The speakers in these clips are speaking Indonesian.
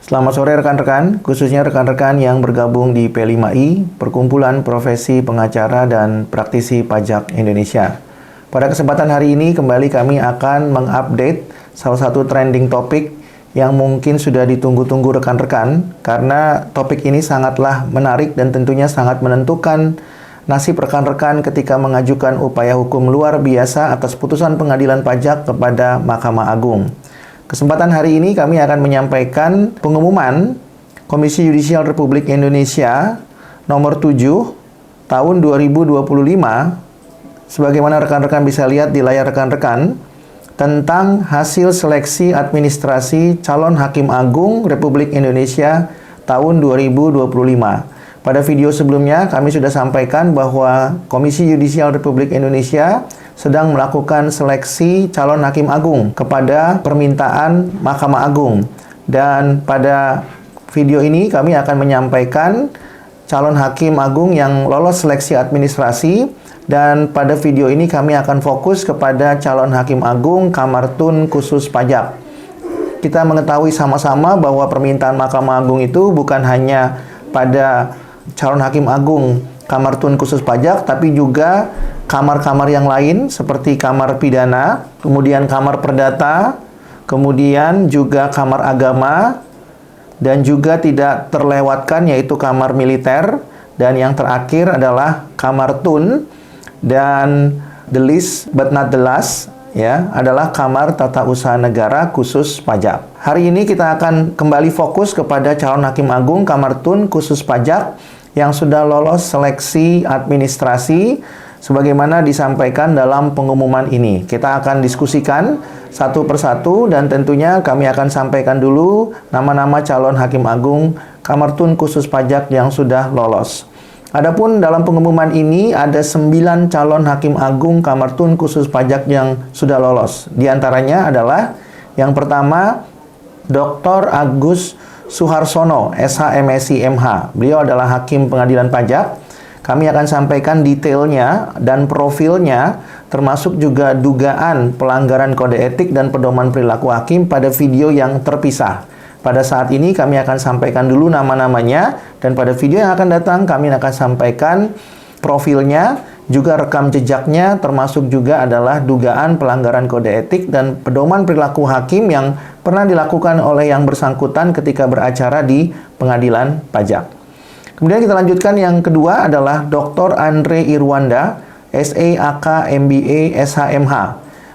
Selamat sore rekan-rekan, khususnya rekan-rekan yang bergabung di P5I, Perkumpulan Profesi Pengacara dan Praktisi Pajak Indonesia. Pada kesempatan hari ini kembali kami akan mengupdate salah satu trending topik yang mungkin sudah ditunggu-tunggu rekan-rekan, karena topik ini sangatlah menarik dan tentunya sangat menentukan nasib rekan-rekan ketika mengajukan upaya hukum luar biasa atas putusan pengadilan pajak kepada Mahkamah Agung. Kesempatan hari ini kami akan menyampaikan pengumuman Komisi Yudisial Republik Indonesia nomor 7 tahun 2025, sebagaimana rekan-rekan bisa lihat di layar rekan-rekan, tentang hasil seleksi administrasi calon Hakim Agung Republik Indonesia tahun 2025. Pada video sebelumnya kami sudah sampaikan bahwa Komisi Yudisial Republik Indonesia sedang melakukan seleksi calon Hakim Agung kepada permintaan Mahkamah Agung. Dan pada video ini kami akan menyampaikan calon Hakim Agung yang lolos seleksi administrasi, dan pada video ini kami akan fokus kepada calon Hakim Agung Kamartun Khusus Pajak. Kita mengetahui sama-sama bahwa permintaan Mahkamah Agung itu bukan hanya pada calon Hakim Agung Kamartun Khusus Pajak, tapi juga kamar-kamar yang lain seperti kamar pidana, kemudian kamar perdata, kemudian juga kamar agama, dan juga tidak terlewatkan yaitu kamar militer, dan yang terakhir adalah kamar tun, dan the least but not the last adalah kamar tata usaha negara khusus pajak. Hari ini kita akan kembali fokus kepada calon Hakim Agung Kamartun Khusus Pajak yang sudah lolos seleksi administrasi sebagaimana disampaikan dalam pengumuman ini. Kita akan diskusikan satu persatu dan tentunya kami akan sampaikan dulu nama-nama calon Hakim Agung Kamartun Khusus Pajak yang sudah lolos. Adapun dalam pengumuman ini ada 9 calon Hakim Agung Kamartun Khusus Pajak yang sudah lolos. Di antaranya adalah yang pertama Dr. Agus Suharsono, SH MSI MH. Beliau adalah Hakim Pengadilan Pajak. Kami akan sampaikan detailnya dan profilnya, termasuk juga dugaan pelanggaran kode etik dan pedoman perilaku hakim pada video yang terpisah. Pada saat ini kami akan sampaikan dulu nama-namanya, dan pada video yang akan datang kami akan sampaikan profilnya, juga rekam jejaknya, termasuk juga adalah dugaan pelanggaran kode etik dan pedoman perilaku hakim yang pernah dilakukan oleh yang bersangkutan ketika beracara di pengadilan pajak. Kemudian kita lanjutkan, yang kedua adalah Dr. Andre Irwanda, SE AK MBA SHMH.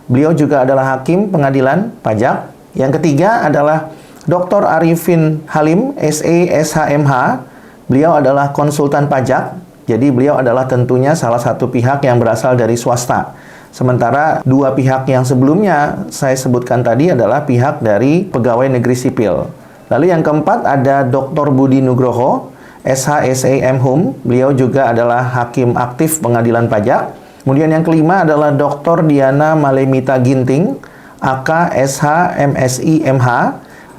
Beliau juga adalah Hakim Pengadilan Pajak. Yang ketiga adalah Dr. Arifin Halim, SE SHMH. Beliau adalah konsultan pajak. Jadi beliau adalah tentunya salah satu pihak yang berasal dari swasta. Sementara dua pihak yang sebelumnya saya sebutkan tadi adalah pihak dari pegawai negeri sipil. Lalu yang keempat ada Dr. Budi Nugroho, SHSE MHum. Beliau juga adalah hakim aktif pengadilan pajak. Kemudian yang kelima adalah Dr. Diana Malemita Ginting, AK SH MSI MH.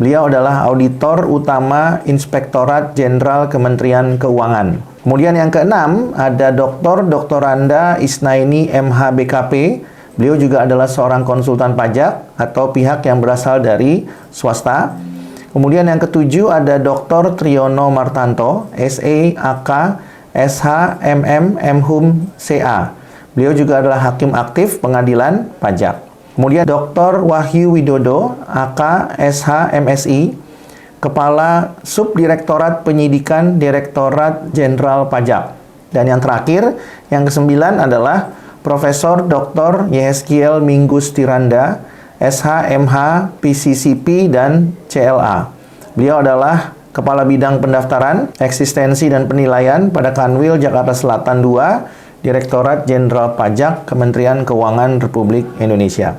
Beliau adalah auditor utama Inspektorat Jenderal Kementerian Keuangan. Kemudian yang keenam ada Dr. Randa Isnaini MH BKP. Beliau juga adalah seorang konsultan pajak atau pihak yang berasal dari swasta. Kemudian yang ketujuh ada Dr. Triyono Martanto, SE AK SH MM MHum CA. Beliau juga adalah hakim aktif pengadilan pajak. Kemudian Dr. Wahyu Widodo, AK SH MSI, Kepala Subdirektorat Penyidikan Direktorat Jenderal Pajak. Dan yang terakhir, yang kesembilan adalah Profesor Dr. Yehezkiel Minggus Tiranda, SH MH PCCP dan CLA. Beliau adalah Kepala Bidang Pendaftaran, Eksistensi dan Penilaian pada Kanwil Jakarta Selatan 2, Direktorat Jenderal Pajak Kementerian Keuangan Republik Indonesia.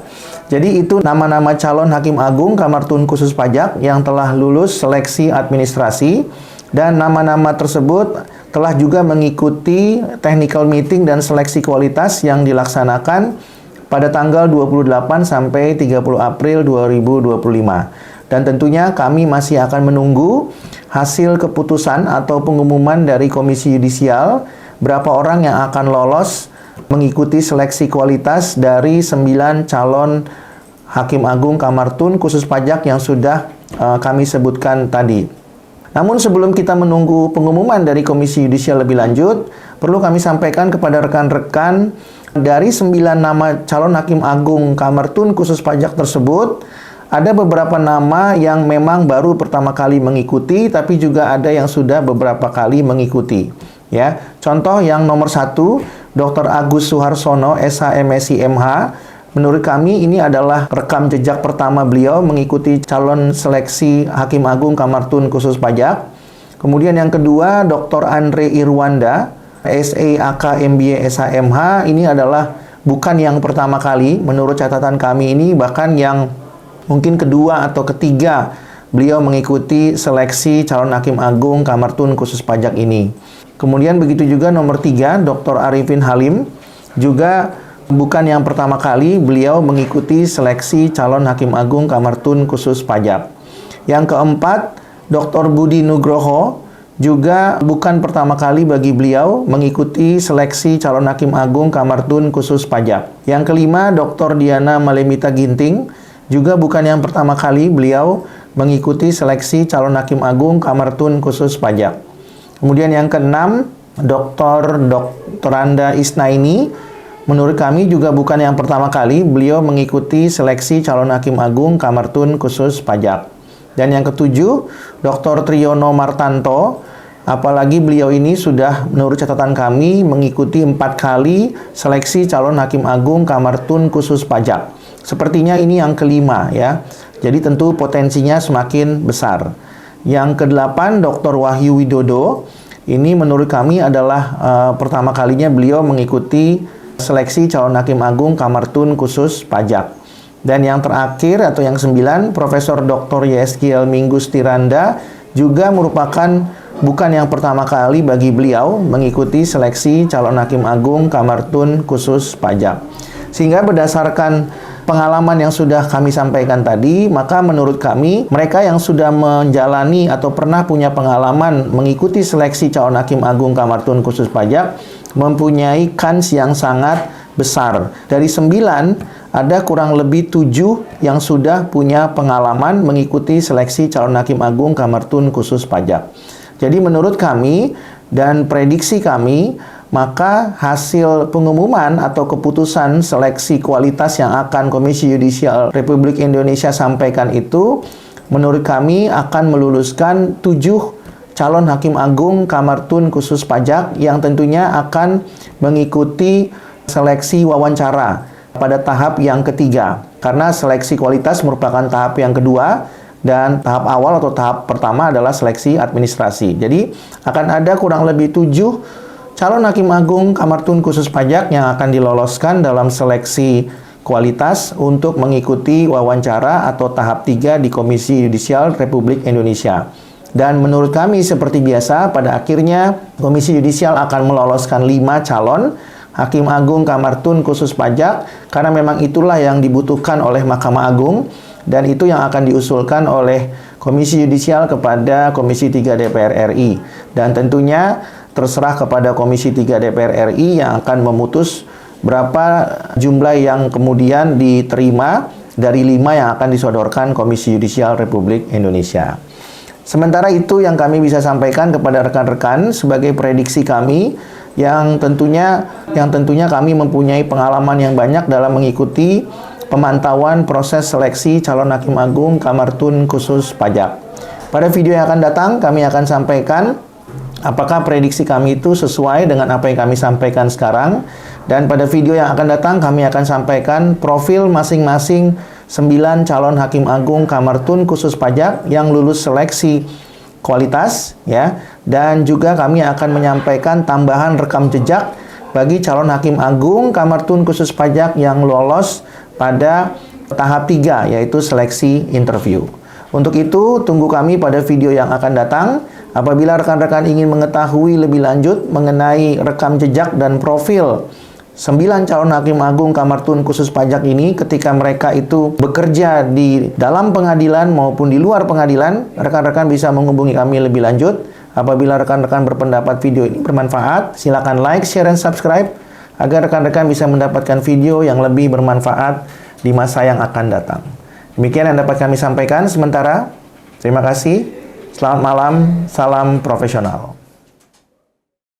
Jadi itu nama-nama calon Hakim Agung Kamartun Khusus Pajak yang telah lulus seleksi administrasi, dan nama-nama tersebut telah juga mengikuti technical meeting dan seleksi kualitas yang dilaksanakan pada tanggal 28 sampai 30 April 2025. Dan tentunya kami masih akan menunggu hasil keputusan atau pengumuman dari Komisi Yudisial berapa orang yang akan lolos mengikuti seleksi kualitas dari 9 calon Hakim Agung Kamartun Khusus Pajak yang sudah kami sebutkan tadi. Namun sebelum kita menunggu pengumuman dari Komisi Yudisial lebih lanjut, perlu kami sampaikan kepada rekan-rekan, dari 9 nama calon Hakim Agung Kamar Tun khusus pajak tersebut, ada beberapa nama yang memang baru pertama kali mengikuti, tapi juga ada yang sudah beberapa kali mengikuti. Ya, contoh yang nomor 1, Dr. Agus Suharsono, SH, MSI, MH. Menurut kami ini adalah rekam jejak pertama beliau mengikuti calon seleksi Hakim Agung Kamar Tun khusus pajak. Kemudian yang kedua, Dr. Andre Irwanda, SEAK, MBA, SHMH. Ini adalah bukan yang pertama kali, menurut catatan kami ini bahkan yang mungkin kedua atau ketiga beliau mengikuti seleksi calon Hakim Agung Kamar Tun khusus pajak ini. Kemudian begitu juga nomor 3, Dr. Arifin Halim, juga bukan yang pertama kali beliau mengikuti seleksi calon Hakim Agung Kamar Tun khusus pajak. Yang keempat, Dr. Budi Nugroho, juga bukan pertama kali bagi beliau mengikuti seleksi calon Hakim Agung Kamar Tun khusus pajak. Yang kelima, Dr. Diana Malemita Ginting, juga bukan yang pertama kali beliau mengikuti seleksi calon Hakim Agung Kamar Tun khusus pajak. Kemudian yang keenam, Dr. Randa Isnaini, menurut kami juga bukan yang pertama kali beliau mengikuti seleksi calon Hakim Agung Kamar Tun khusus pajak. Dan yang ketujuh, Dr. Triyono Martanto, apalagi beliau ini sudah menurut catatan kami mengikuti 4 kali seleksi calon Hakim Agung Kamar Tun khusus pajak. Sepertinya ini yang kelima ya. Jadi tentu potensinya semakin besar. Yang kedelapan, Dr. Wahyu Widodo, ini menurut kami adalah pertama kalinya beliau mengikuti seleksi calon Hakim Agung Kamar Tun khusus pajak. Dan yang terakhir atau yang 9, Profesor Dr. Yeskiel Minggus Tiranda, juga merupakan bukan yang pertama kali bagi beliau mengikuti seleksi calon Hakim Agung Kamar Tun khusus pajak. Sehingga berdasarkan pengalaman yang sudah kami sampaikan tadi, maka menurut kami mereka yang sudah menjalani atau pernah punya pengalaman mengikuti seleksi calon Hakim Agung Kamar Tun khusus pajak mempunyai kans yang sangat besar. Dari 9, ada kurang lebih 7 yang sudah punya pengalaman mengikuti seleksi calon Hakim Agung Kamar Tun khusus pajak. Jadi menurut kami dan prediksi kami, maka hasil pengumuman atau keputusan seleksi kualitas yang akan Komisi Yudisial Republik Indonesia sampaikan itu, menurut kami akan meluluskan 7 calon Hakim Agung Kamar Tun khusus pajak yang tentunya akan mengikuti seleksi wawancara pada tahap yang ketiga. Karena seleksi kualitas merupakan tahap yang kedua dan tahap awal atau tahap pertama adalah seleksi administrasi. Jadi akan ada kurang lebih 7 calon Hakim Agung Kamar Tun khusus pajak yang akan diloloskan dalam seleksi kualitas untuk mengikuti wawancara atau tahap 3 di Komisi Yudisial Republik Indonesia. Dan menurut kami seperti biasa, pada akhirnya Komisi Yudisial akan meloloskan 5 calon Hakim Agung Kamar Tun khusus pajak, karena memang itulah yang dibutuhkan oleh Mahkamah Agung dan itu yang akan diusulkan oleh Komisi Yudisial kepada Komisi 3 DPR RI. Dan tentunya terserah kepada Komisi 3 DPR RI yang akan memutus berapa jumlah yang kemudian diterima dari 5 yang akan disodorkan Komisi Yudisial Republik Indonesia. Sementara itu yang kami bisa sampaikan kepada rekan-rekan sebagai prediksi kami, yang tentunya kami mempunyai pengalaman yang banyak dalam mengikuti pemantauan proses seleksi calon Hakim Agung Kamar Tun khusus pajak. Pada video yang akan datang kami akan sampaikan apakah prediksi kami itu sesuai dengan apa yang kami sampaikan sekarang, dan pada video yang akan datang kami akan sampaikan profil masing-masing 9 calon Hakim Agung Kamar Tun khusus pajak yang lulus seleksi kualitas ya, dan juga kami akan menyampaikan tambahan rekam jejak bagi calon Hakim Agung Kamar Tun khusus pajak yang lolos pada tahap 3 yaitu seleksi interview. Untuk itu tunggu kami pada video yang akan datang. Apabila rekan-rekan ingin mengetahui lebih lanjut mengenai rekam jejak dan profil 9 calon Hakim Agung Kamar Tun khusus pajak ini ketika mereka itu bekerja di dalam pengadilan maupun di luar pengadilan, rekan-rekan bisa menghubungi kami lebih lanjut. Apabila rekan-rekan berpendapat video ini bermanfaat, silakan like, share, dan subscribe agar rekan-rekan bisa mendapatkan video yang lebih bermanfaat di masa yang akan datang. Demikian yang dapat kami sampaikan sementara. Terima kasih. Selamat malam. Salam profesional.